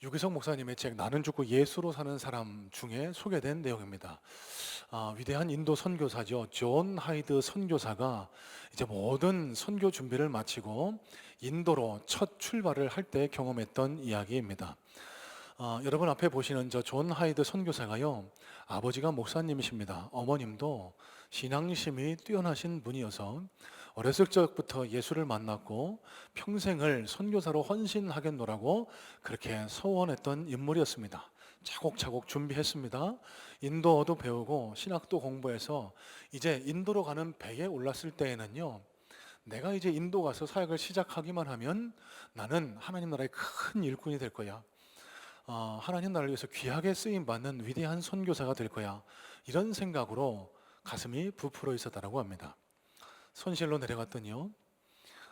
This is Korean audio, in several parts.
유기성 목사님의 책 나는 죽고 예수로 사는 사람 중에 소개된 내용입니다. 위대한 인도 선교사죠. 존 하이드 선교사가 이제 모든 선교 준비를 마치고 인도로 첫 출발을 할 때 경험했던 이야기입니다. 여러분 앞에 보시는 저 존 하이드 선교사가요, 아버지가 목사님이십니다. 어머님도 신앙심이 뛰어나신 분이어서 어렸을 적부터 예수를 만났고 평생을 선교사로 헌신하겠노라고 그렇게 소원했던 인물이었습니다. 차곡차곡 준비했습니다. 인도어도 배우고 신학도 공부해서 이제 인도로 가는 배에 올랐을 때에는요, 내가 이제 인도 가서 사역을 시작하기만 하면 나는 하나님 나라의 큰 일꾼이 될 거야. 하나님 나라를 위해서 귀하게 쓰임 받는 위대한 선교사가 될 거야. 이런 생각으로 가슴이 부풀어 있었다고 합니다. 손실로 내려갔더니요,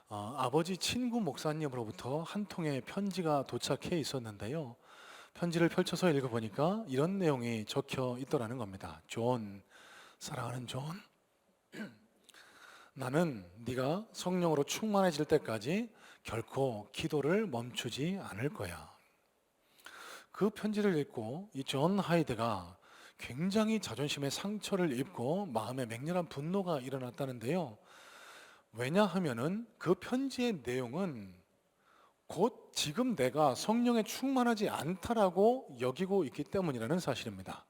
아버지 친구 목사님으로부터 한 통의 편지가 도착해 있었는데요, 편지를 펼쳐서 읽어보니까 이런 내용이 적혀 있더라는 겁니다. 존, 사랑하는 존, 나는 네가 성령으로 충만해질 때까지 결코 기도를 멈추지 않을 거야. 그 편지를 읽고 이 존 하이드가 굉장히 자존심의 상처를 입고 마음에 맹렬한 분노가 일어났다는데요. 왜냐하면은 그 편지의 내용은 곧 지금 내가 성령에 충만하지 않다라고 여기고 있기 때문이라는 사실입니다.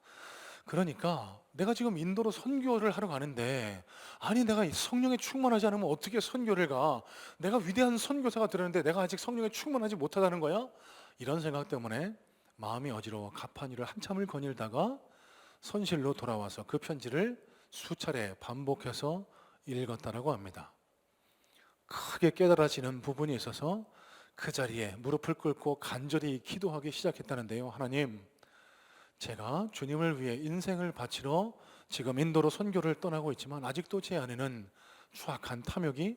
그러니까 내가 지금 인도로 선교를 하러 가는데, 아니 내가 성령에 충만하지 않으면 어떻게 선교를 가? 내가 위대한 선교사가 되려는데 내가 아직 성령에 충만하지 못하다는 거야? 이런 생각 때문에 마음이 어지러워 갑판 일을 한참을 거닐다가 손실로 돌아와서 그 편지를 수차례 반복해서 읽었다라고 합니다. 크게 깨달아지는 부분이 있어서 그 자리에 무릎을 꿇고 간절히 기도하기 시작했다는데요. 하나님, 제가 주님을 위해 인생을 바치러 지금 인도로 선교를 떠나고 있지만 아직도 제 안에는 추악한 탐욕이,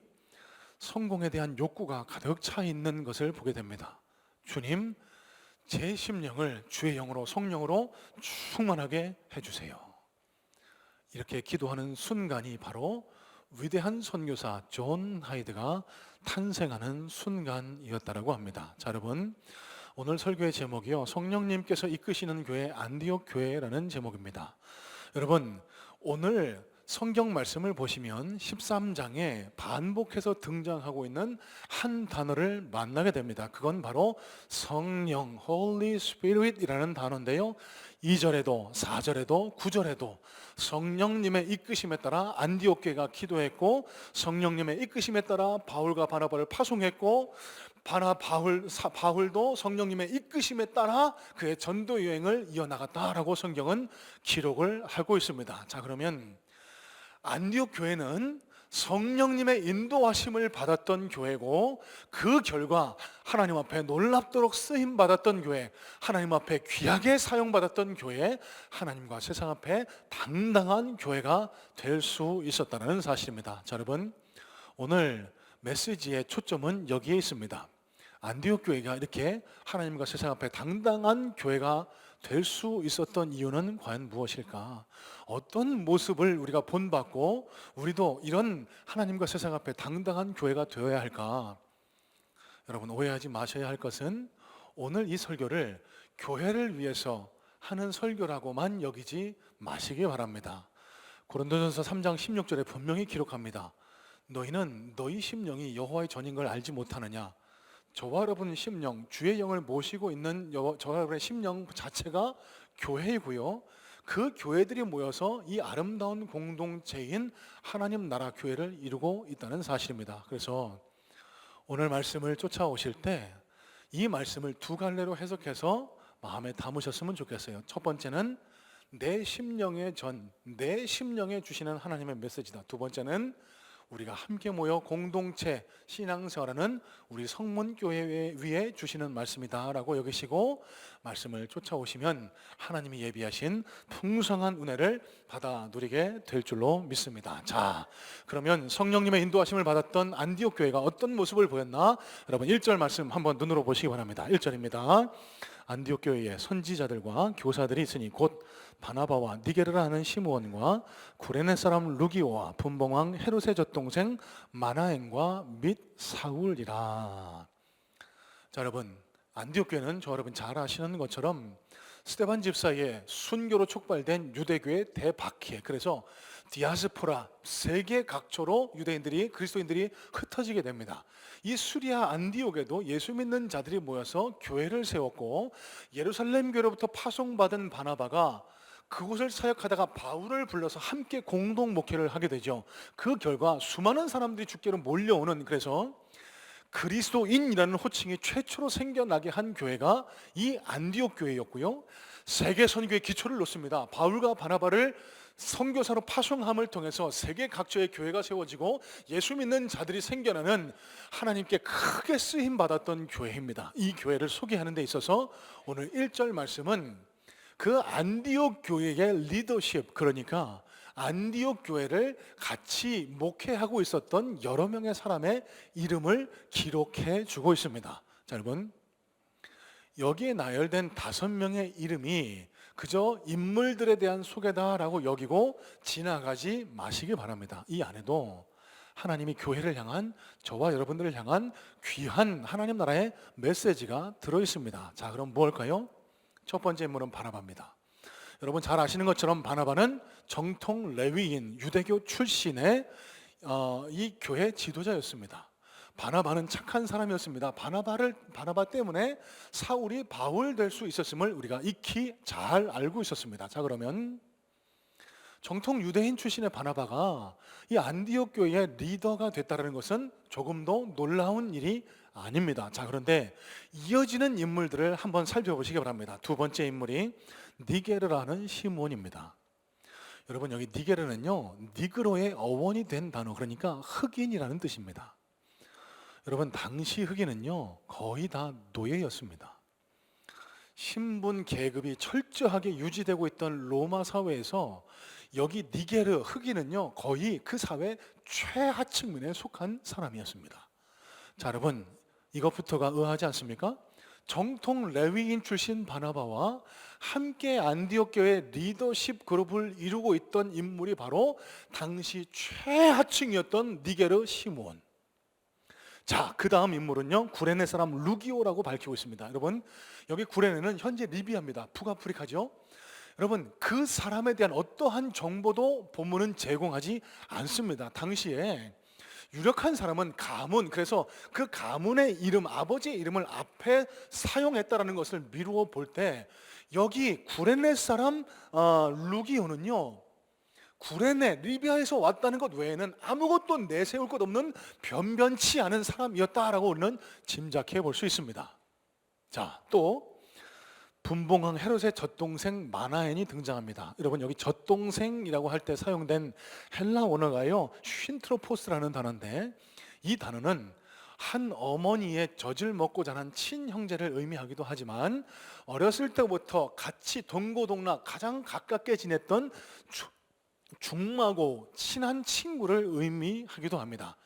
성공에 대한 욕구가 가득 차 있는 것을 보게 됩니다. 주님, 제 심령을 주의 영으로, 성령으로 충만하게 해주세요. 이렇게 기도하는 순간이 바로 위대한 선교사 존 하이드가 탄생하는 순간이었다고 합니다. 자, 여러분, 오늘 설교의 제목이요, 성령님께서 이끄시는 교회 안디옥 교회라는 제목입니다. 여러분, 오늘 성경 말씀을 보시면 13장에 반복해서 등장하고 있는 한 단어를 만나게 됩니다. 그건 바로 성령, Holy Spirit이라는 단어인데요, 2절에도 4절에도 9절에도 성령님의 이끄심에 따라 안디옥 교회가 기도했고, 성령님의 이끄심에 따라 바울과 바나바를 파송했고, 바울도 성령님의 이끄심에 따라 그의 전도 여행을 이어나갔다라고 성경은 기록을 하고 있습니다. 자, 그러면 안디옥 교회는 성령님의 인도하심을 받았던 교회고, 그 결과 하나님 앞에 놀랍도록 쓰임 받았던 교회, 하나님 앞에 귀하게 사용받았던 교회, 하나님과 세상 앞에 당당한 교회가 될 수 있었다는 사실입니다. 자, 여러분, 오늘 메시지의 초점은 여기에 있습니다. 안디옥 교회가 이렇게 하나님과 세상 앞에 당당한 교회가 될 수 있었던 이유는 과연 무엇일까? 어떤 모습을 우리가 본받고 우리도 이런 하나님과 세상 앞에 당당한 교회가 되어야 할까? 여러분, 오해하지 마셔야 할 것은 오늘 이 설교를 교회를 위해서 하는 설교라고만 여기지 마시기 바랍니다. 고린도전서 3장 16절에 분명히 기록합니다. 너희는 너희 심령이 여호와의 전인 걸 알지 못하느냐? 저와 여러분 심령, 주의 영을 모시고 있는 저와 여러분의 심령 자체가 교회이고요, 그 교회들이 모여서 이 아름다운 공동체인 하나님 나라 교회를 이루고 있다는 사실입니다. 그래서 오늘 말씀을 쫓아오실 때 이 말씀을 두 갈래로 해석해서 마음에 담으셨으면 좋겠어요. 첫 번째는 내 심령의 전, 내 심령에 주시는 하나님의 메시지다. 두 번째는 우리가 함께 모여 공동체 신앙생활하는 우리 성문교회 위에 주시는 말씀이다라고 여기시고 말씀을 쫓아오시면 하나님이 예비하신 풍성한 은혜를 받아 누리게 될 줄로 믿습니다. 자, 그러면 성령님의 인도하심을 받았던 안디옥 교회가 어떤 모습을 보였나? 여러분 1절 말씀 한번 눈으로 보시기 바랍니다. 1절입니다. 안디옥 교회에 선지자들과 교사들이 있으니 곧 바나바와 니게르라 하는 시므온과 구레네 사람 루기오와 분봉왕 헤롯의 젖동생 마나엔과 및 사울이라. 자, 여러분, 안디옥 교회는 저 여러분 잘 아시는 것처럼 스데반 집사의 순교로 촉발된 유대교의 대박해, 그래서 디아스포라, 세계 각처로 유대인들이, 그리스도인들이 흩어지게 됩니다. 이 수리아 안디옥에도 예수 믿는 자들이 모여서 교회를 세웠고, 예루살렘 교회로부터 파송받은 바나바가 그곳을 사역하다가 바울을 불러서 함께 공동 목회를 하게 되죠. 그 결과 수많은 사람들이 주께로 몰려오는, 그래서 그리스도인이라는 호칭이 최초로 생겨나게 한 교회가 이 안디옥 교회였고요. 세계 선교의 기초를 놓습니다. 바울과 바나바를 선교사로 파송함을 통해서 세계 각처의 교회가 세워지고 예수 믿는 자들이 생겨나는 하나님께 크게 쓰임 받았던 교회입니다. 이 교회를 소개하는 데 있어서 오늘 1절 말씀은 그 안디옥 교회의 리더십, 그러니까 안디옥 교회를 같이 목회하고 있었던 여러 명의 사람의 이름을 기록해 주고 있습니다. 자, 여러분, 여기에 나열된 5명의 이름이 그저 인물들에 대한 소개다라고 여기고 지나가지 마시기 바랍니다. 이 안에도 하나님이 교회를 향한, 저와 여러분들을 향한 귀한 하나님 나라의 메시지가 들어있습니다. 자, 그럼 뭘까요? 첫 번째 인물은 바나바입니다. 여러분 잘 아시는 것처럼 바나바는 정통 레위인, 유대교 출신의 이 교회 지도자였습니다. 바나바는 착한 사람이었습니다. 바나바 때문에 사울이 바울 될 수 있었음을 우리가 익히 잘 알고 있었습니다. 자, 그러면 정통 유대인 출신의 바나바가 이 안디옥 교회의 리더가 됐다는 것은 조금도 놀라운 일이 아닙니다. 자, 그런데 이어지는 인물들을 한번 살펴보시기 바랍니다. 두 번째 인물이 니게르라는 시몬입니다. 여러분, 여기 니게르는요, 니그로의 어원이 된 단어, 그러니까 흑인이라는 뜻입니다. 여러분, 당시 흑인은요 거의 다 노예였습니다. 신분 계급이 철저하게 유지되고 있던 로마 사회에서 여기 니게르 흑인은요 거의 그 사회 최하층면에 속한 사람이었습니다. 자, 여러분, 이것부터가 의아하지 않습니까? 정통 레위인 출신 바나바와 함께 안디옥 교회 리더십 그룹을 이루고 있던 인물이 바로 당시 최하층이었던 니게르 시몬. 자, 그 다음 인물은요 구레네 사람 루기오라고 밝히고 있습니다. 여러분, 여기 구레네는 현재 리비아입니다. 북아프리카죠. 여러분, 그 사람에 대한 어떠한 정보도 본문은 제공하지 않습니다. 당시에 유력한 사람은 가문, 그래서 그 가문의 이름, 아버지의 이름을 앞에 사용했다라는 것을 미루어 볼 때 여기 구레네 사람 루기오는요 구레네, 리비아에서 왔다는 것 외에는 아무것도 내세울 것 없는 변변치 않은 사람이었다라고 우리는 짐작해 볼 수 있습니다. 자, 또 분봉왕 헤롯의 젖동생 마나엔이 등장합니다. 여러분, 여기 젖동생이라고 할 때 사용된 헬라 원어가요 쉰트로포스라는 단어인데, 이 단어는 한 어머니의 젖을 먹고 자란 친형제를 의미하기도 하지만 어렸을 때부터 같이 동고동락 가장 가깝게 지냈던 중마고 친한 친구를 의미하기도 합니다.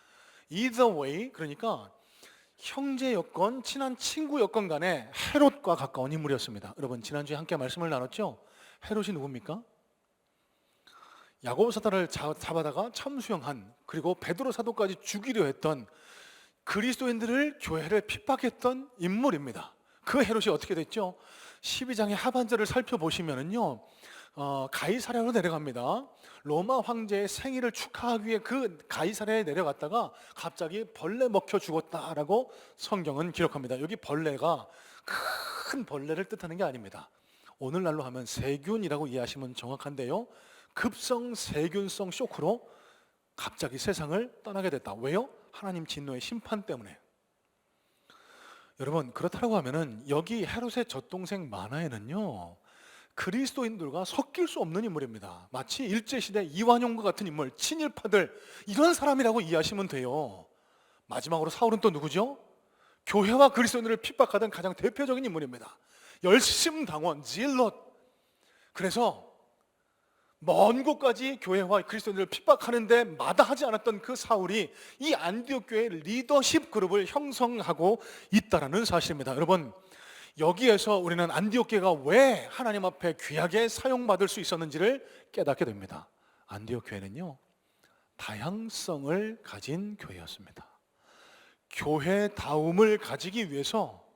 Either way, 그러니까 형제 여건, 친한 친구 여건 간에 헤롯과 가까운 인물이었습니다. 여러분, 지난주에 함께 말씀을 나눴죠? 헤롯이 누굽니까? 야고보 사도를 잡아다가 참수형한, 그리고 베드로 사도까지 죽이려 했던, 그리스도인들을, 교회를 핍박했던 인물입니다. 그 헤롯이 어떻게 됐죠? 12장의 하반절을 살펴보시면은요 가이사랴로 내려갑니다. 로마 황제의 생일을 축하하기 위해 그 가이사랴에 내려갔다가 갑자기 벌레 먹혀 죽었다라고 성경은 기록합니다. 여기 벌레가 큰 벌레를 뜻하는 게 아닙니다. 오늘날로 하면 세균이라고 이해하시면 정확한데요, 급성 세균성 쇼크로 갑자기 세상을 떠나게 됐다. 왜요? 하나님 진노의 심판 때문에. 여러분, 그렇다고 하면은 여기 헤롯의 젖동생 마나에는요 그리스도인들과 섞일 수 없는 인물입니다. 마치 일제시대 이완용과 같은 인물, 친일파들, 이런 사람이라고 이해하시면 돼요. 마지막으로 사울은 또 누구죠? 교회와 그리스도인들을 핍박하던 가장 대표적인 인물입니다. 열심당원, 질럿. 그래서 먼 곳까지 교회와 그리스도인들을 핍박하는데 마다하지 않았던 그 사울이 이 안디옥 교회의 리더십 그룹을 형성하고 있다는 사실입니다. 여러분, 여기에서 우리는 안디옥 교회가 왜 하나님 앞에 귀하게 사용받을 수 있었는지를 깨닫게 됩니다. 안디옥 교회는요 다양성을 가진 교회였습니다. 교회다움을 가지기 위해서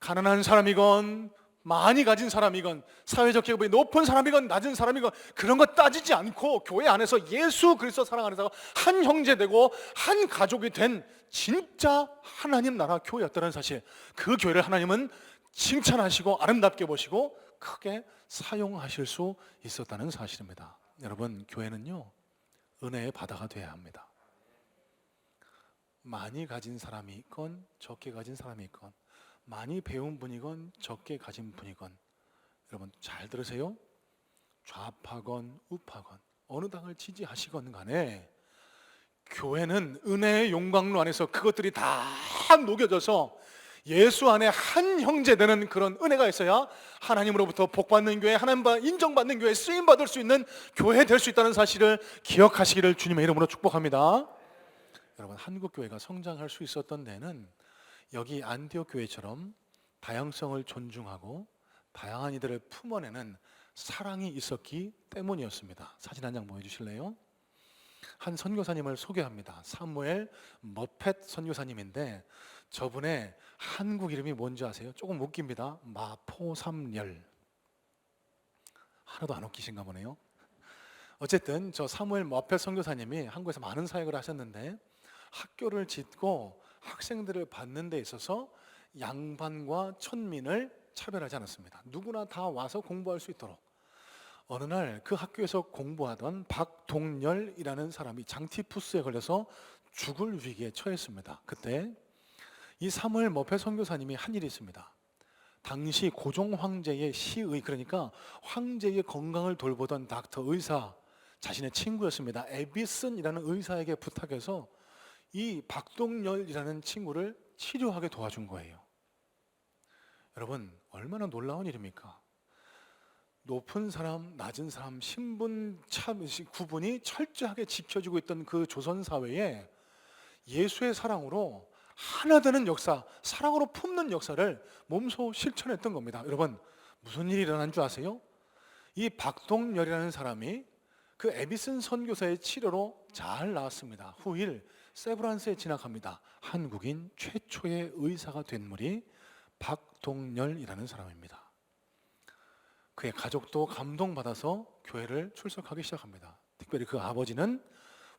가난한 사람이건 많이 가진 사람이건 사회적 계급이 높은 사람이건 낮은 사람이건 그런 거 따지지 않고 교회 안에서 예수 그리스도 사랑 안에서 한 형제 되고 한 가족이 된 진짜 하나님 나라 교회였다는 사실, 그 교회를 하나님은 칭찬하시고 아름답게 보시고 크게 사용하실 수 있었다는 사실입니다. 여러분, 교회는요 은혜의 바다가 되어야 합니다. 많이 가진 사람이 있건 적게 가진 사람이 있건, 많이 배운 분이건 적게 가진 분이건, 여러분 잘 들으세요. 좌파건 우파건 어느 당을 지지하시건 간에 교회는 은혜의 용광로 안에서 그것들이 다 녹여져서 예수 안에 한 형제 되는 그런 은혜가 있어야 하나님으로부터 복받는 교회, 하나님 인정받는 교회, 쓰임받을 수 있는 교회 될 수 있다는 사실을 기억하시기를 주님의 이름으로 축복합니다. 여러분, 한국 교회가 성장할 수 있었던 데는 여기 안디옥 교회처럼 다양성을 존중하고 다양한 이들을 품어내는 사랑이 있었기 때문이었습니다. 사진 한 장 보여주실래요? 한 선교사님을 소개합니다. 사무엘 머펫 선교사님인데 저분의 한국 이름이 뭔지 아세요? 조금 웃깁니다. 마포삼열. 하나도 안 웃기신가 보네요. 어쨌든 저 사무엘 머펫 선교사님이 한국에서 많은 사역을 하셨는데 학교를 짓고 학생들을 받는 데 있어서 양반과 천민을 차별하지 않았습니다. 누구나 다 와서 공부할 수 있도록. 어느 날 그 학교에서 공부하던 박동열이라는 사람이 장티푸스에 걸려서 죽을 위기에 처했습니다. 그때 이 사무엘 머펫 선교사님이 한 일이 있습니다. 당시 고종 황제의 시의, 그러니까 황제의 건강을 돌보던 닥터 의사, 자신의 친구였습니다. 에비슨이라는 의사에게 부탁해서 이 박동열이라는 친구를 치료하게 도와준 거예요. 여러분, 얼마나 놀라운 일입니까? 높은 사람, 낮은 사람, 신분 구분이 철저하게 지켜지고 있던 그 조선 사회에 예수의 사랑으로 하나 되는 역사, 사랑으로 품는 역사를 몸소 실천했던 겁니다. 여러분, 무슨 일이 일어난 줄 아세요? 이 박동열이라는 사람이 그 에비슨 선교사의 치료로 잘 나았습니다. 후일 세브란스에 진학합니다. 한국인 최초의 의사가 된 분이 박동열이라는 사람입니다. 그의 가족도 감동받아서 교회를 출석하기 시작합니다. 특별히 그 아버지는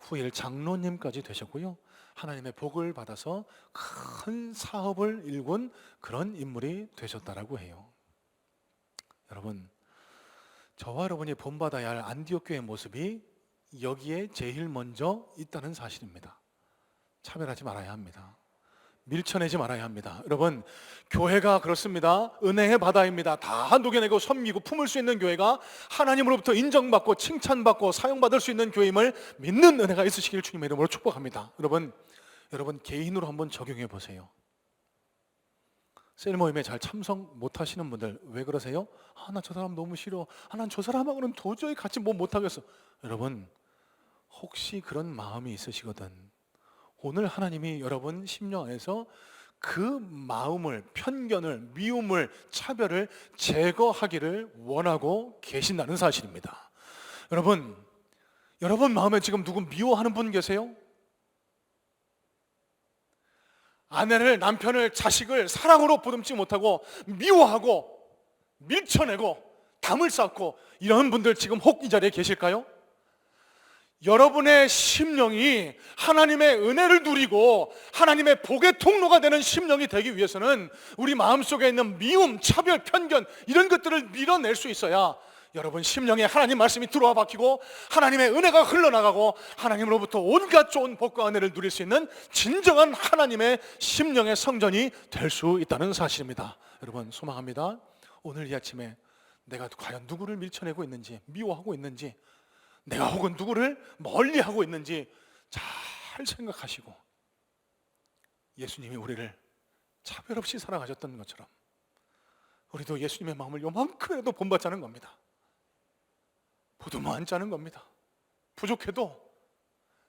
후일 장로님까지 되셨고요, 하나님의 복을 받아서 큰 사업을 일군 그런 인물이 되셨다라고 해요. 여러분, 저와 여러분이 본받아야 할 안디옥 교회의 모습이 여기에 제일 먼저 있다는 사실입니다. 차별하지 말아야 합니다. 밀쳐내지 말아야 합니다. 여러분, 교회가 그렇습니다. 은혜의 바다입니다. 다 녹여내고 섬기고 품을 수 있는 교회가 하나님으로부터 인정받고 칭찬받고 사용받을 수 있는 교회임을 믿는 은혜가 있으시길 주님의 이름으로 축복합니다. 여러분 개인으로 한번 적용해 보세요. 셀 모임에 잘 참석 못하시는 분들 왜 그러세요? 나 저 사람 너무 싫어. 난 저 사람하고는 도저히 같이 못하겠어. 여러분, 혹시 그런 마음이 있으시거든, 오늘 하나님이 여러분 심령 안에서 그 마음을, 편견을, 미움을, 차별을 제거하기를 원하고 계신다는 사실입니다. 여러분 마음에 지금 누구 미워하는 분 계세요? 아내를, 남편을, 자식을 사랑으로 보듬지 못하고 미워하고 밀쳐내고 담을 쌓고 이런 분들 지금 혹 이 자리에 계실까요? 여러분의 심령이 하나님의 은혜를 누리고 하나님의 복의 통로가 되는 심령이 되기 위해서는 우리 마음속에 있는 미움, 차별, 편견 이런 것들을 밀어낼 수 있어야 여러분 심령에 하나님 말씀이 들어와 박히고 하나님의 은혜가 흘러나가고 하나님으로부터 온갖 좋은 복과 은혜를 누릴 수 있는 진정한 하나님의 심령의 성전이 될 수 있다는 사실입니다. 여러분, 소망합니다. 오늘 이 아침에 내가 과연 누구를 밀쳐내고 있는지, 미워하고 있는지, 내가 혹은 누구를 멀리하고 있는지 잘 생각하시고 예수님이 우리를 차별 없이 사랑하셨던 것처럼 우리도 예수님의 마음을 요만큼이라도 본받자는 겁니다. 보듬어 앉자는 겁니다. 부족해도,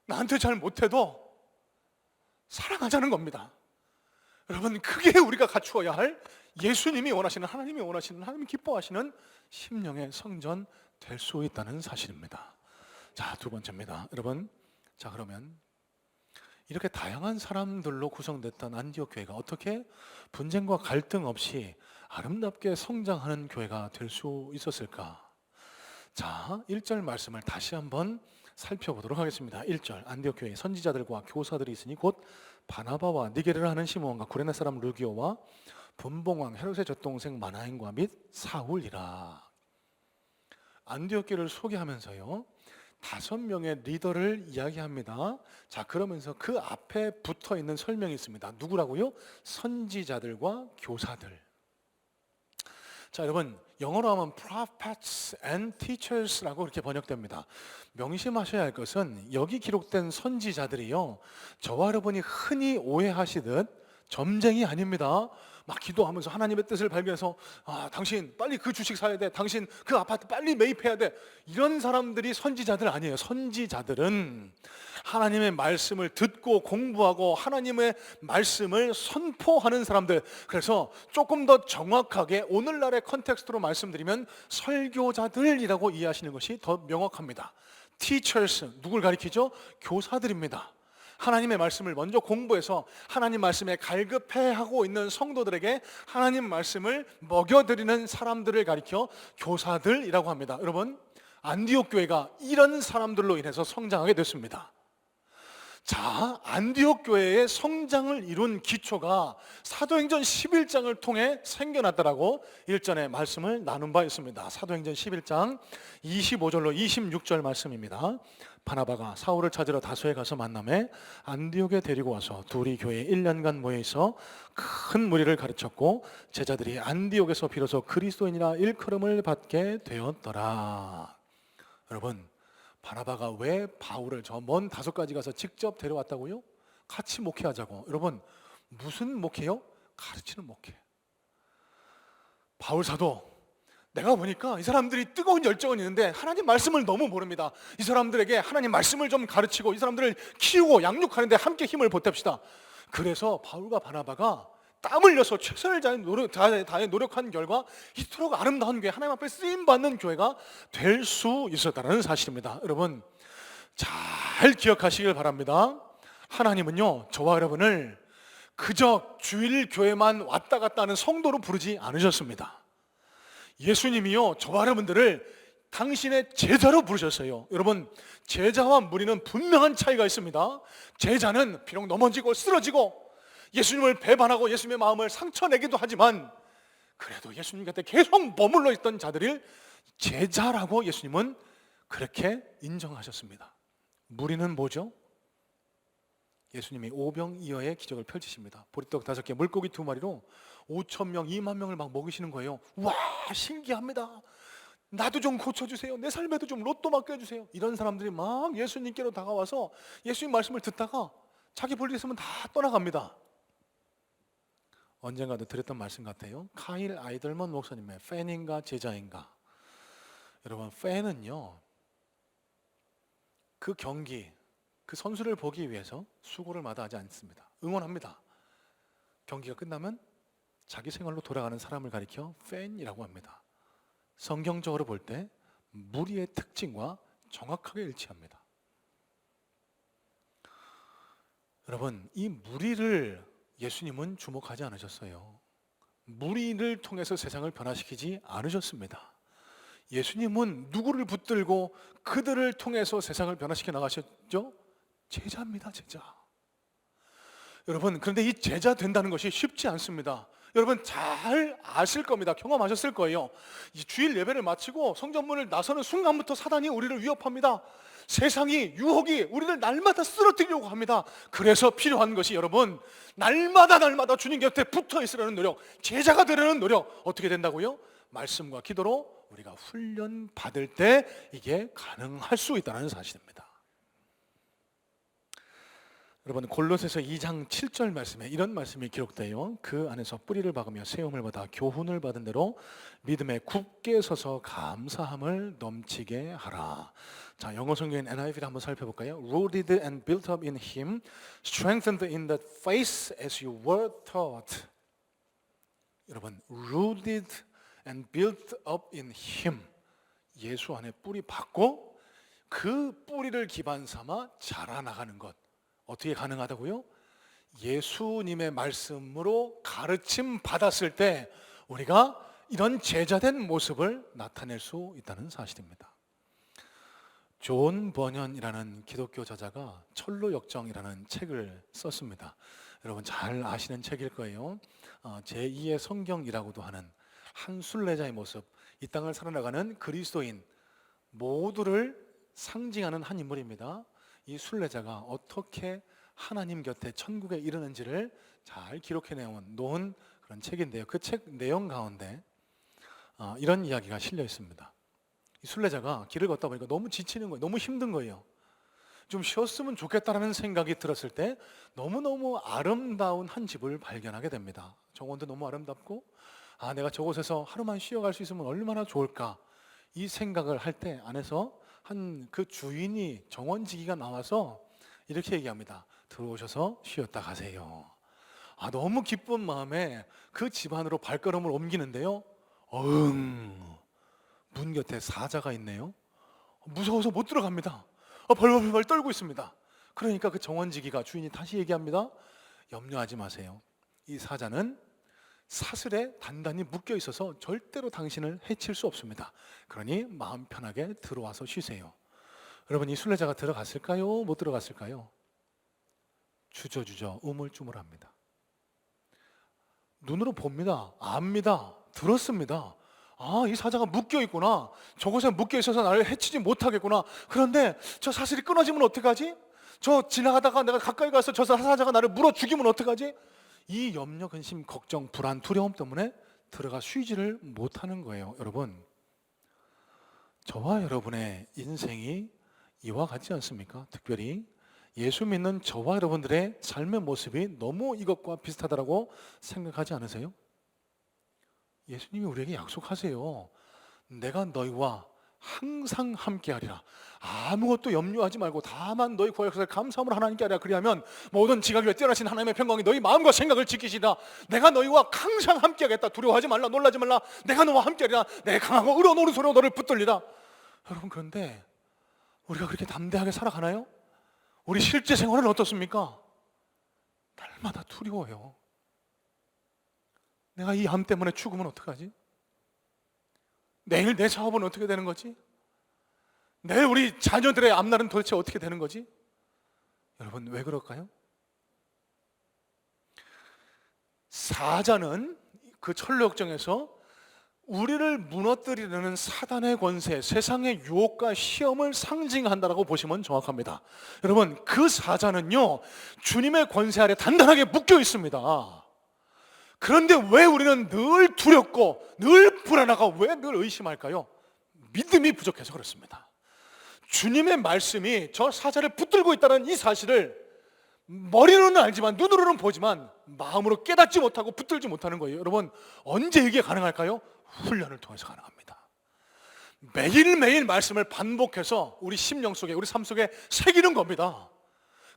나한테 잘 못해도 사랑하자는 겁니다. 여러분, 그게 우리가 갖추어야 할 예수님이 원하시는, 하나님이 원하시는, 하나님이 기뻐하시는 심령의 성전 될 수 있다는 사실입니다. 자, 두 번째입니다. 여러분, 자 그러면 이렇게 다양한 사람들로 구성됐던 안디옥 교회가 어떻게 분쟁과 갈등 없이 아름답게 성장하는 교회가 될 수 있었을까? 자, 1절 말씀을 다시 한번 살펴보도록 하겠습니다. 1절, 안디옥 교회에 선지자들과 교사들이 있으니 곧 바나바와 니게르를 하는 시몬과 구레네 사람 루기오와 분봉왕 헤롯의 젖동생 마나행과 및 사울이라. 안디옥 교회를 소개하면서요, 5명의 리더를 이야기합니다. 자, 그러면서 그 앞에 붙어 있는 설명이 있습니다. 누구라고요? 선지자들과 교사들. 자, 여러분, 영어로 하면 prophets and teachers라고 이렇게 번역됩니다. 명심하셔야 할 것은 여기 기록된 선지자들이요, 저와 여러분이 흔히 오해하시듯 점쟁이 아닙니다. 막 기도하면서 하나님의 뜻을 발견해서 당신 빨리 그 주식 사야 돼, 당신 그 아파트 빨리 매입해야 돼, 이런 사람들이 선지자들 아니에요. 선지자들은 하나님의 말씀을 듣고 공부하고 하나님의 말씀을 선포하는 사람들. 그래서 조금 더 정확하게 오늘날의 컨텍스트로 말씀드리면 설교자들이라고 이해하시는 것이 더 명확합니다. Teachers, 누굴 가리키죠? 교사들입니다. 하나님의 말씀을 먼저 공부해서 하나님 말씀에 갈급해하고 있는 성도들에게 하나님 말씀을 먹여드리는 사람들을 가리켜 교사들이라고 합니다. 여러분, 안디옥 교회가 이런 사람들로 인해서 성장하게 됐습니다. 자, 안디옥 교회의 성장을 이룬 기초가 사도행전 11장을 통해 생겨났다라고 일전에 말씀을 나눈 바 있습니다. 사도행전 11장 25절로 26절 말씀입니다. 바나바가 사울을 찾으러 다소에 가서 만남에 안디옥에 데리고 와서 둘이 교회에 1년간 모여 있어 큰 무리를 가르쳤고 제자들이 안디옥에서 비로소 그리스도인이라 일컬음을 받게 되었더라. 여러분, 바나바가 왜 바울을 저 먼 다소까지 가서 직접 데려왔다고요? 같이 목회하자고. 여러분, 무슨 목회요? 가르치는 목회. 바울 사도, 내가 보니까 이 사람들이 뜨거운 열정은 있는데 하나님 말씀을 너무 모릅니다. 이 사람들에게 하나님 말씀을 좀 가르치고 이 사람들을 키우고 양육하는데 함께 힘을 보탭시다. 그래서 바울과 바나바가 땀 흘려서 최선을 다해 노력한 결과 이토록 아름다운 교회, 하나님 앞에 쓰임받는 교회가 될 수 있었다는 사실입니다. 여러분, 잘 기억하시길 바랍니다. 하나님은요, 저와 여러분을 그저 주일 교회만 왔다 갔다 하는 성도로 부르지 않으셨습니다. 예수님이요, 저와 여러분들을 당신의 제자로 부르셨어요. 여러분, 제자와 무리는 분명한 차이가 있습니다. 제자는 비록 넘어지고 쓰러지고 예수님을 배반하고 예수님의 마음을 상처내기도 하지만 그래도 예수님 곁에 계속 머물러 있던 자들을 제자라고 예수님은 그렇게 인정하셨습니다. 무리는 뭐죠? 예수님이 오병이어의 기적을 펼치십니다. 보리떡 5개, 물고기 2마리로 5,000명, 2만 명을 막 먹이시는 거예요. 와, 신기합니다. 나도 좀 고쳐주세요. 내 삶에도 좀 로또 맡겨주세요. 이런 사람들이 막 예수님께로 다가와서 예수님 말씀을 듣다가 자기 볼 일 있으면 다 떠나갑니다. 언젠가도 드렸던 말씀 같아요. 카일 아이덜먼 목사님의 팬인가 제자인가. 여러분, 팬은요, 그 경기, 그 선수를 보기 위해서 수고를 마다하지 않습니다. 응원합니다. 경기가 끝나면 자기 생활로 돌아가는 사람을 가리켜 팬이라고 합니다. 성경적으로 볼 때 무리의 특징과 정확하게 일치합니다. 여러분, 이 무리를 예수님은 주목하지 않으셨어요. 무리를 통해서 세상을 변화시키지 않으셨습니다. 예수님은 누구를 붙들고 그들을 통해서 세상을 변화시켜 나가셨죠? 제자입니다, 제자. 여러분, 그런데 이 제자 된다는 것이 쉽지 않습니다. 여러분 잘 아실 겁니다. 경험하셨을 거예요. 이 주일 예배를 마치고 성전문을 나서는 순간부터 사단이 우리를 위협합니다. 세상이, 유혹이 우리를 날마다 쓰러뜨리려고 합니다. 그래서 필요한 것이 여러분, 날마다 주님 곁에 붙어 있으려는 노력, 제자가 되려는 노력. 어떻게 된다고요? 말씀과 기도로 우리가 훈련 받을 때 이게 가능할 수 있다는 사실입니다. 여러분, 골로새서 2장 7절 말씀에 이런 말씀이 기록돼요. 그 안에서 뿌리를 박으며 세움을 받아 교훈을 받은 대로 믿음에 굳게 서서 감사함을 넘치게 하라. 자, 영어 성경인 NIV를 한번 살펴볼까요? Rooted and built up in Him, strengthened in the faith as you were taught. 여러분, rooted and built up in Him, 예수 안에 뿌리 박고 그 뿌리를 기반 삼아 자라나가는 것. 어떻게 가능하다고요? 예수님의 말씀으로 가르침 받았을 때 우리가 이런 제자된 모습을 나타낼 수 있다는 사실입니다. 존 버년이라는 기독교 저자가 철로역정이라는 책을 썼습니다. 여러분 잘 아시는 책일 거예요. 제2의 성경이라고도 하는 한 순례자의 모습, 이 땅을 살아나가는 그리스도인 모두를 상징하는 한 인물입니다. 이 순례자가 어떻게 하나님 곁에 천국에 이르는지를 잘 기록해 놓은 그런 책인데요. 그 책 내용 가운데 이런 이야기가 실려 있습니다. 이 순례자가 길을 걷다 보니까 너무 지치는 거예요. 너무 힘든 거예요. 좀 쉬었으면 좋겠다라는 생각이 들었을 때 너무너무 아름다운 한 집을 발견하게 됩니다. 정원도 너무 아름답고 내가 저곳에서 하루만 쉬어갈 수 있으면 얼마나 좋을까, 이 생각을 할 때 안에서 한 그 주인이 정원지기가 나와서 이렇게 얘기합니다. 들어오셔서 쉬었다 가세요. 너무 기쁜 마음에 그 집 안으로 발걸음을 옮기는데요, 문 곁에 사자가 있네요. 무서워서 못 들어갑니다. 벌벌벌 떨고 있습니다. 그러니까 그 정원지기가, 주인이 다시 얘기합니다. 염려하지 마세요. 이 사자는 사슬에 단단히 묶여 있어서 절대로 당신을 해칠 수 없습니다. 그러니 마음 편하게 들어와서 쉬세요. 여러분, 이 순례자가 들어갔을까요? 못 들어갔을까요? 주저주저 우물쭈물합니다. 눈으로 봅니다. 압니다. 들었습니다. 이 사자가 묶여 있구나. 저곳에 묶여 있어서 나를 해치지 못하겠구나. 그런데 저 사슬이 끊어지면 어떡하지? 저 지나가다가 내가 가까이 가서 저 사자가 나를 물어 죽이면 어떡하지? 이 염려, 근심, 걱정, 불안, 두려움 때문에 들어가 쉬지를 못하는 거예요. 여러분, 저와 여러분의 인생이 이와 같지 않습니까? 특별히 예수 믿는 저와 여러분들의 삶의 모습이 너무 이것과 비슷하다고 생각하지 않으세요? 예수님이 우리에게 약속하세요. 내가 너희와 항상 함께하리라. 아무것도 염려하지 말고 다만 너희 구하여 감사함으로 하나님께 하리라. 그리하면 모든 지각에 뛰어나신 하나님의 평강이 너희 마음과 생각을 지키시라. 내가 너희와 항상 함께하겠다. 두려워하지 말라. 놀라지 말라. 내가 너와 함께하리라. 내 강하고 의로운 오른손으로 너를 붙들리라. 여러분, 그런데 우리가 그렇게 담대하게 살아가나요? 우리 실제 생활은 어떻습니까? 날마다 두려워요. 내가 이 암 때문에 죽으면 어떡하지? 내일 내 사업은 어떻게 되는 거지? 내일 우리 자녀들의 앞날은 도대체 어떻게 되는 거지? 여러분, 왜 그럴까요? 사자는 그 철로역정에서 우리를 무너뜨리려는 사단의 권세, 세상의 유혹과 시험을 상징한다라고 보시면 정확합니다. 여러분, 그 사자는요, 주님의 권세 아래 단단하게 묶여 있습니다. 그런데 왜 우리는 늘 두렵고 늘 불안하고 왜 늘 의심할까요? 믿음이 부족해서 그렇습니다. 주님의 말씀이 저 사자를 붙들고 있다는 이 사실을 머리로는 알지만, 눈으로는 보지만 마음으로 깨닫지 못하고 붙들지 못하는 거예요. 여러분, 언제 이게 가능할까요? 훈련을 통해서 가능합니다. 매일매일 말씀을 반복해서 우리 심령 속에, 우리 삶 속에 새기는 겁니다.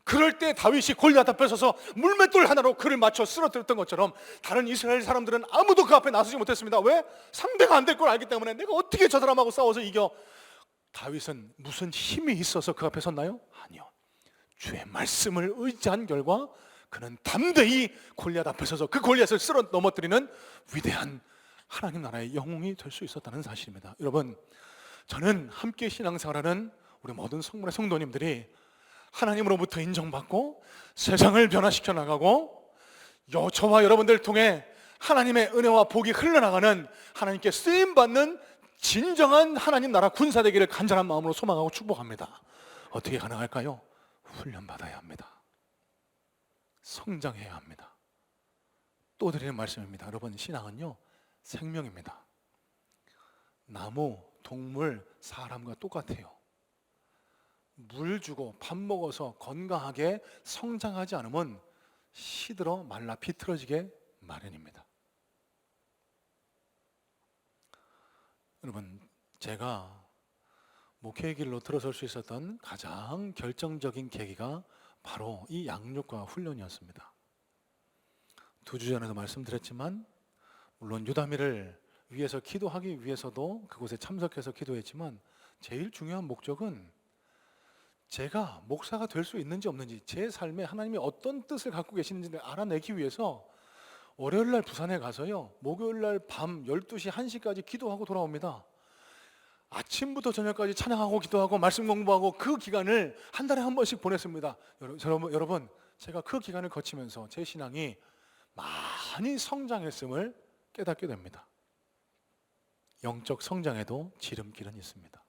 그럴 때 다윗이 골리앗 앞에 서서 물맷돌 하나로 그를 맞춰 쓰러뜨렸던 것처럼 다른 이스라엘 사람들은 아무도 그 앞에 나서지 못했습니다. 왜? 상대가 안 될 걸 알기 때문에. 내가 어떻게 저 사람하고 싸워서 이겨? 다윗은 무슨 힘이 있어서 그 앞에 섰나요? 아니요. 주의 말씀을 의지한 결과 그는 담대히 골리앗 앞에 서서 그 골리앗을 쓸어 넘어뜨리는 위대한 하나님 나라의 영웅이 될 수 있었다는 사실입니다. 여러분, 저는 함께 신앙생활하는 우리 모든 성문의 성도님들이 하나님으로부터 인정받고 세상을 변화시켜 나가고 저와 여러분들 통해 하나님의 은혜와 복이 흘러나가는, 하나님께 쓰임받는 진정한 하나님 나라 군사 되기를 간절한 마음으로 소망하고 축복합니다. 어떻게 가능할까요? 훈련받아야 합니다. 성장해야 합니다. 또 드리는 말씀입니다. 여러분, 신앙은요, 생명입니다. 나무, 동물, 사람과 똑같아요. 물 주고 밥 먹어서 건강하게 성장하지 않으면 시들어 말라 비틀어지게 마련입니다. 여러분, 제가 목회의 길로 들어설 수 있었던 가장 결정적인 계기가 바로 이 양육과 훈련이었습니다. 2주 전에도 말씀드렸지만, 물론 유다미를 위해서 기도하기 위해서도 그곳에 참석해서 기도했지만 제일 중요한 목적은 제가 목사가 될 수 있는지 없는지, 제 삶에 하나님이 어떤 뜻을 갖고 계시는지를 알아내기 위해서 월요일 날 부산에 가서요, 목요일 날 밤 12시, 1시까지 기도하고 돌아옵니다. 아침부터 저녁까지 찬양하고 기도하고 말씀 공부하고 그 기간을 한 달에 한 번씩 보냈습니다. 여러분, 제가 그 기간을 거치면서 제 신앙이 많이 성장했음을 깨닫게 됩니다. 영적 성장에도 지름길은 있습니다.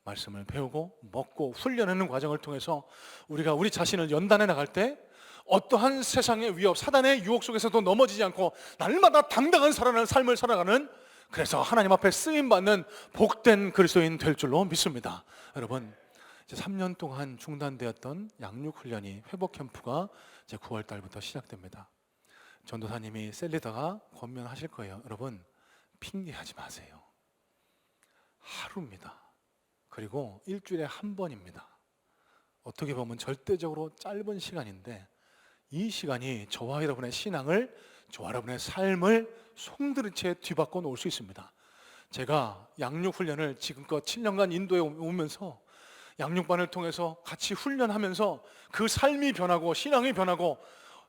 말씀을 배우고 먹고 훈련하는 과정을 통해서 우리가 우리 자신을 연단해 나갈 때 어떠한 세상의 위협, 사단의 유혹 속에서도 넘어지지 않고 날마다 당당한 삶을 살아가는, 그래서 하나님 앞에 쓰임받는 복된 그리스도인 될 줄로 믿습니다. 여러분, 이제 3년 동안 중단되었던 양육훈련이, 회복 캠프가 이제 9월 달부터 시작됩니다. 전도사님이 셀 리더가 권면하실 거예요. 여러분, 핑계하지 마세요. 하루입니다. 그리고 일주일에 한 번입니다. 어떻게 보면 절대적으로 짧은 시간인데, 이 시간이 저와 여러분의 신앙을, 저와 여러분의 삶을 송두리 채 뒤바꿔 놓을 수 있습니다. 제가 양육훈련을 지금껏 7년간 인도에 오면서 양육반을 통해서 같이 훈련하면서 그 삶이 변하고 신앙이 변하고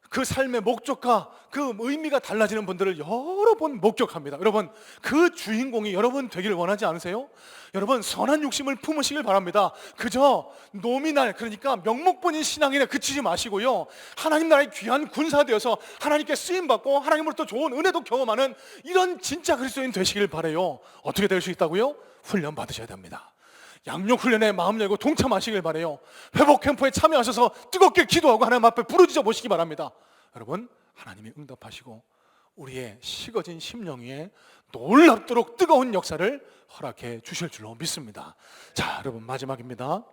그 삶의 목적과 그 의미가 달라지는 분들을 여러 번 목격합니다. 여러분, 그 주인공이 여러분 되기를 원하지 않으세요? 여러분, 선한 욕심을 품으시길 바랍니다. 그저 노미날, 그러니까 명목뿐인 신앙에 그치지 마시고요, 하나님 나라의 귀한 군사 되어서 하나님께 쓰임받고 하나님으로부터 좋은 은혜도 경험하는 이런 진짜 그리스도인 되시길 바라요. 어떻게 될 수 있다고요? 훈련 받으셔야 됩니다. 양육훈련에 마음 열고 동참하시길 바라요. 회복 캠프에 참여하셔서 뜨겁게 기도하고 하나님 앞에 부르짖어 보시기 바랍니다. 여러분, 하나님이 응답하시고 우리의 식어진 심령 위에 놀랍도록 뜨거운 역사를 허락해 주실 줄로 믿습니다. 자, 여러분, 마지막입니다.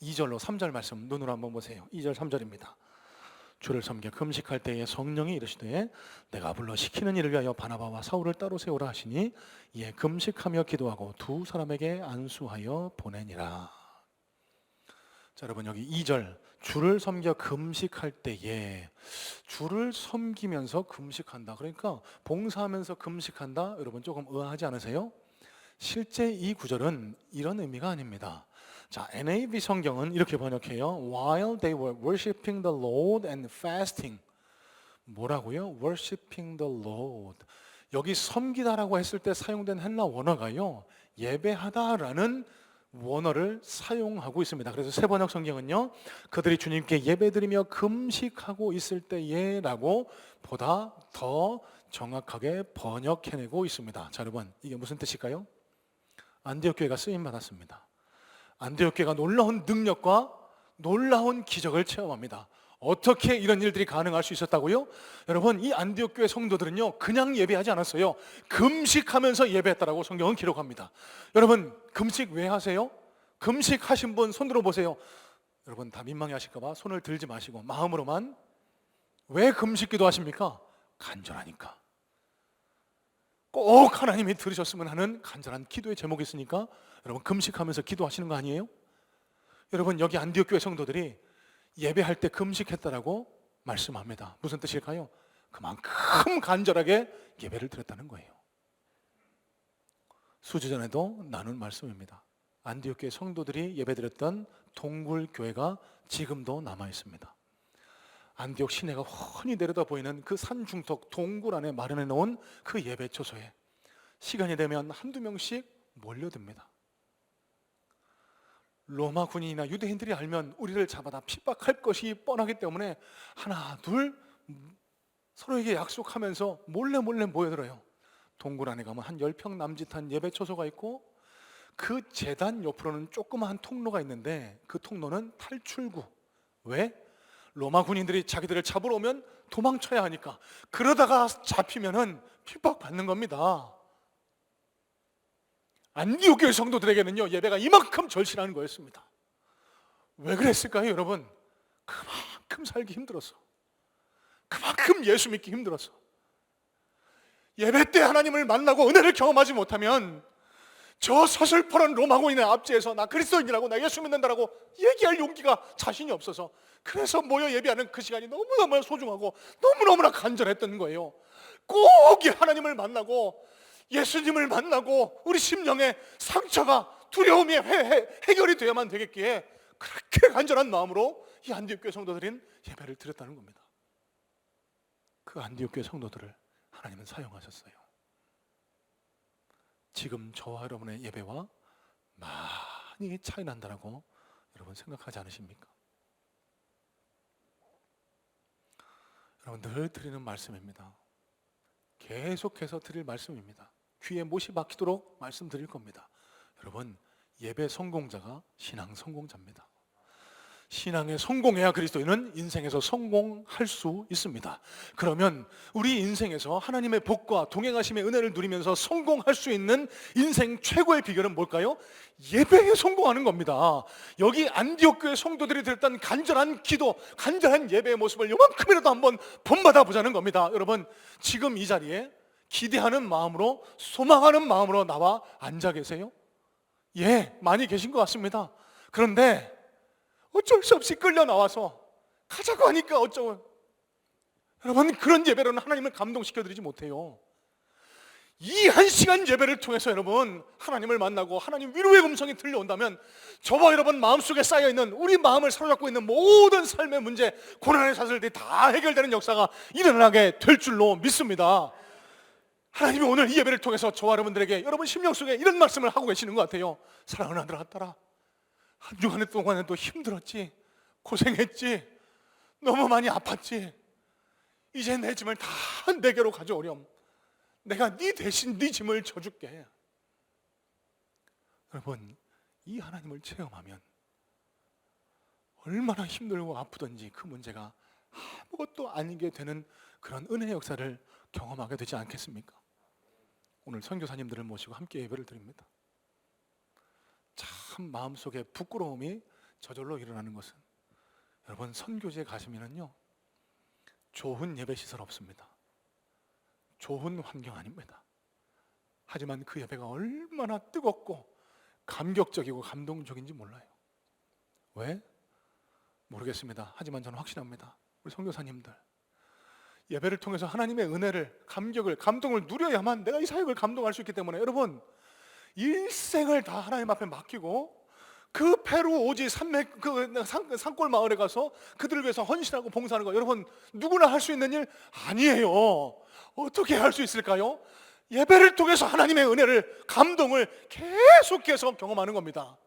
2절로 3절 말씀 눈으로 한번 보세요. 2절 3절입니다. 주를 섬겨 금식할 때에 성령이 이르시되 내가 불러 시키는 일을 위하여 바나바와 사울을 따로 세우라 하시니 이에 금식하며 기도하고 두 사람에게 안수하여 보내니라. 자, 여러분, 여기 2절 주를 섬겨 금식할 때에, 주를 섬기면서 금식한다, 그러니까 봉사하면서 금식한다, 여러분 조금 의아하지 않으세요? 실제 이 구절은 이런 의미가 아닙니다. 자, NAB 성경은 이렇게 번역해요. While they were worshiping the Lord and fasting. 뭐라고요? Worshiping the Lord. 여기 섬기다라고 했을 때 사용된 헬라 원어가요, 예배하다라는 원어를 사용하고 있습니다. 그래서 새 번역 성경은요, 그들이 주님께 예배드리며 금식하고 있을 때에 라고 보다 더 정확하게 번역해내고 있습니다. 자, 여러분, 이게 무슨 뜻일까요? 안디옥 교회가 쓰임받았습니다. 안디옥 교회가 놀라운 능력과 놀라운 기적을 체험합니다. 어떻게 이런 일들이 가능할 수 있었다고요? 여러분, 이 안디옥 교회 성도들은요, 그냥 예배하지 않았어요. 금식하면서 예배했다라고 성경은 기록합니다. 여러분, 금식 왜 하세요? 금식하신 분 손 들어보세요. 여러분, 다 민망해 하실까 봐 손을 들지 마시고 마음으로만. 왜 금식 기도하십니까? 간절하니까. 꼭 하나님이 들으셨으면 하는 간절한 기도의 제목이 있으니까 여러분, 금식하면서 기도하시는 거 아니에요? 여러분, 여기 안디옥 교회 성도들이 예배할 때 금식했다라고 말씀합니다. 무슨 뜻일까요? 그만큼 간절하게 예배를 드렸다는 거예요. 수주 전에도 나눈 말씀입니다. 안디옥 교회 성도들이 예배드렸던 동굴 교회가 지금도 남아 있습니다. 안디옥 시내가 훤히 내려다 보이는 그 산중턱 동굴 안에 마련해 놓은 그 예배 초소에 시간이 되면 한두 명씩 몰려듭니다. 로마 군인이나 유대인들이 알면 우리를 잡아다 핍박할 것이 뻔하기 때문에 하나 둘 서로에게 약속하면서 몰래 모여들어요. 동굴 안에 가면 한 10평 남짓한 예배 초소가 있고, 그 제단 옆으로는 조그마한 통로가 있는데 그 통로는 탈출구. 왜? 로마 군인들이 자기들을 잡으러 오면 도망쳐야 하니까. 그러다가 잡히면은 핍박받는 겁니다. 안디옥 교회 성도들에게는요, 예배가 이만큼 절실한 거였습니다. 왜 그랬을까요, 여러분? 그만큼 살기 힘들어서, 그만큼 예수 믿기 힘들어서. 예배 때 하나님을 만나고 은혜를 경험하지 못하면 저 서슬퍼런 로마 군인의 앞지에서 나 그리스도인이라고, 나 예수 믿는다라고 얘기할 용기가 자신이 없어서, 그래서 모여 예배하는 그 시간이 너무너무 소중하고 너무너무나 간절했던 거예요. 꼭 이 하나님을 만나고 예수님을 만나고 우리 심령의 상처가, 두려움이 해결이 되어야만 되겠기에 그렇게 간절한 마음으로 이 안디옥 교회 성도들인 예배를 드렸다는 겁니다. 그 안디옥 교회 성도들을 하나님은 사용하셨어요. 지금 저와 여러분의 예배와 많이 차이 난다라고 여러분 생각하지 않으십니까? 여러분 늘 드리는 말씀입니다. 계속해서 드릴 말씀입니다. 귀에 못이 박히도록 말씀드릴 겁니다. 여러분, 예배 성공자가 신앙 성공자입니다. 신앙에 성공해야 그리스도인은 인생에서 성공할 수 있습니다. 그러면 우리 인생에서 하나님의 복과 동행하심의 은혜를 누리면서 성공할 수 있는 인생 최고의 비결은 뭘까요? 예배에 성공하는 겁니다. 여기 안디옥 교회 성도들이 드렸던 간절한 기도, 간절한 예배의 모습을 요만큼이라도 한번 본받아 보자는 겁니다. 여러분, 지금 이 자리에 기대하는 마음으로, 소망하는 마음으로 나와 앉아 계세요? 예, 많이 계신 것 같습니다. 그런데 어쩔 수 없이 끌려 나와서 가자고 하니까 어쩌고. 여러분, 그런 예배로는 하나님을 감동시켜드리지 못해요. 이 한 시간 예배를 통해서 여러분 하나님을 만나고 하나님 위로의 음성이 들려온다면 저와 여러분 마음속에 쌓여있는, 우리 마음을 사로잡고 있는 모든 삶의 문제, 고난의 사슬들이 다 해결되는 역사가 일어나게 될 줄로 믿습니다. 하나님이 오늘 이 예배를 통해서 저와 여러분들에게 여러분 심령 속에 이런 말씀을 하고 계시는 것 같아요. 사랑하는 아들아, 딸아, 한 주간 동안에도 힘들었지, 고생했지, 너무 많이 아팠지. 이제 내 짐을 다 내게로 가져오렴. 내가 네 대신 네 짐을 져줄게. 여러분, 이 하나님을 체험하면 얼마나 힘들고 아프든지 그 문제가 아무것도 아니게 되는 그런 은혜의 역사를 경험하게 되지 않겠습니까? 오늘 선교사님들을 모시고 함께 예배를 드립니다. 참 마음속에 부끄러움이 저절로 일어나는 것은, 여러분 선교지에 가시면은요 좋은 예배시설 없습니다. 좋은 환경 아닙니다. 하지만 그 예배가 얼마나 뜨겁고 감격적이고 감동적인지 몰라요. 왜? 모르겠습니다. 하지만 저는 확신합니다. 우리 선교사님들 예배를 통해서 하나님의 은혜를, 감격을, 감동을 누려야만 내가 이 사역을 감동할 수 있기 때문에 여러분 일생을 다 하나님 앞에 맡기고 그 페루 오지 산맥 산골 마을에 가서 그들을 위해서 헌신하고 봉사하는 거, 여러분 누구나 할 수 있는 일 아니에요. 어떻게 할 수 있을까요? 예배를 통해서 하나님의 은혜를, 감동을 계속해서 경험하는 겁니다.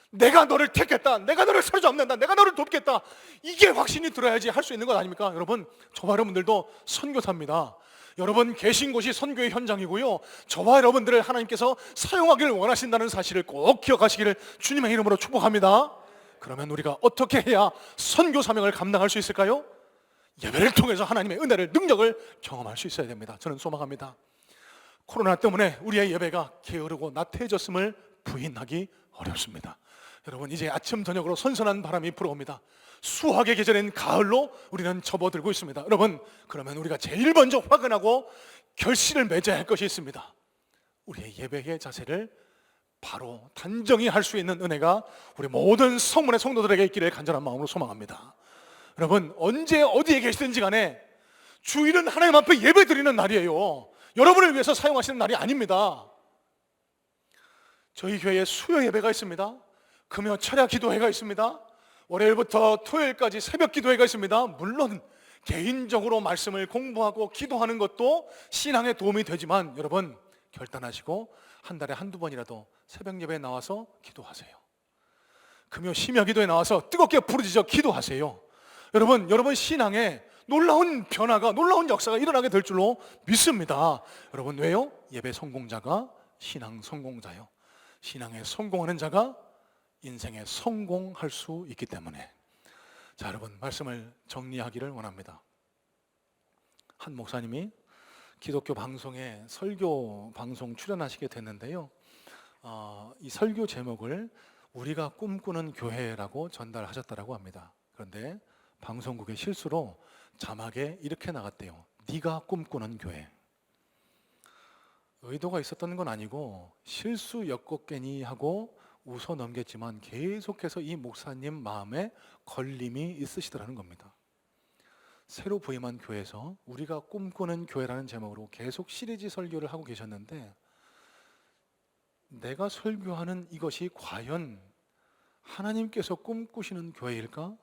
내가 너를 택했다, 내가 너를 사로잡는다, 내가 너를 돕겠다, 이게 확신이 들어야지 할 수 있는 것 아닙니까? 여러분, 저와 여러분들도 선교사입니다. 여러분 계신 곳이 선교의 현장이고요, 저와 여러분들을 하나님께서 사용하기를 원하신다는 사실을 꼭 기억하시기를 주님의 이름으로 축복합니다. 그러면 우리가 어떻게 해야 선교 사명을 감당할 수 있을까요? 예배를 통해서 하나님의 은혜를, 능력을 경험할 수 있어야 됩니다. 저는 소망합니다. 코로나 때문에 우리의 예배가 게으르고 나태해졌음을 부인하기 어렵습니다. 여러분 이제 아침 저녁으로 선선한 바람이 불어옵니다. 수확의 계절인 가을로 우리는 접어들고 있습니다. 여러분, 그러면 우리가 제일 먼저 확인하고 결실을 맺어야 할 것이 있습니다. 우리의 예배의 자세를 바로 단정히 할 수 있는 은혜가 우리 모든 성문의 성도들에게 있기를 간절한 마음으로 소망합니다. 여러분, 언제 어디에 계시든지 간에 주일은 하나님 앞에 예배 드리는 날이에요. 여러분을 위해서 사용하시는 날이 아닙니다. 저희 교회에 수요 예배가 있습니다. 금요 철야 기도회가 있습니다. 월요일부터 토요일까지 새벽 기도회가 있습니다. 물론 개인적으로 말씀을 공부하고 기도하는 것도 신앙에 도움이 되지만 여러분 결단하시고 한 달에 한두 번이라도 새벽 예배에 나와서 기도하세요. 금요 심야 기도에 나와서 뜨겁게 부르짖어 기도하세요. 여러분 신앙에 놀라운 변화가, 놀라운 역사가 일어나게 될 줄로 믿습니다. 여러분 왜요? 예배 성공자가 신앙 성공자요, 신앙에 성공하는 자가 인생에 성공할 수 있기 때문에. 자, 여러분 말씀을 정리하기를 원합니다. 한 목사님이 기독교 방송에 설교 방송 출연하시게 됐는데요, 이 설교 제목을 우리가 꿈꾸는 교회라고 전달하셨다고 합니다. 그런데 방송국의 실수로 자막에 이렇게 나갔대요. 네가 꿈꾸는 교회. 의도가 있었던 건 아니고 실수였겠거니 하고 웃어 넘겼지만 계속해서 이 목사님 마음에 걸림이 있으시더라는 겁니다. 새로 부임한 교회에서 우리가 꿈꾸는 교회라는 제목으로 계속 시리즈 설교를 하고 계셨는데 내가 설교하는 이것이 과연 하나님께서 꿈꾸시는 교회일까?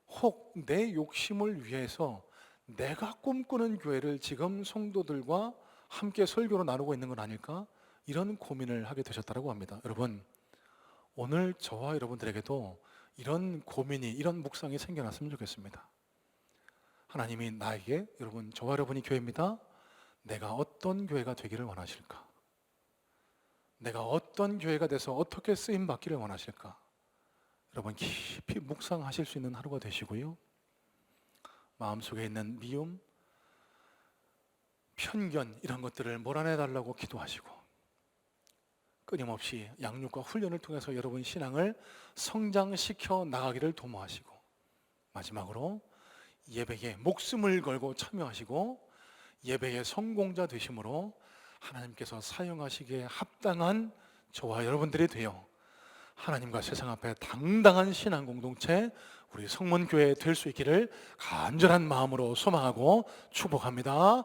혹 내 욕심을 위해서 내가 꿈꾸는 교회를 지금 성도들과 함께 설교로 나누고 있는 건 아닐까? 이런 고민을 하게 되셨다고 합니다. 여러분, 오늘 저와 여러분들에게도 이런 고민이, 이런 묵상이 생겨났으면 좋겠습니다. 하나님이 나에게, 여러분, 저와 여러분이 교회입니다. 내가 어떤 교회가 되기를 원하실까? 내가 어떤 교회가 돼서 어떻게 쓰임 받기를 원하실까? 여러분, 깊이 묵상하실 수 있는 하루가 되시고요, 마음속에 있는 미움, 편견, 이런 것들을 몰아내달라고 기도하시고, 끊임없이 양육과 훈련을 통해서 여러분 신앙을 성장시켜 나가기를 도모하시고, 마지막으로 예배에 목숨을 걸고 참여하시고 예배의 성공자 되심으로 하나님께서 사용하시기에 합당한 저와 여러분들이 되어 하나님과 세상 앞에 당당한 신앙 공동체, 우리 성문교회 될 수 있기를 간절한 마음으로 소망하고 축복합니다.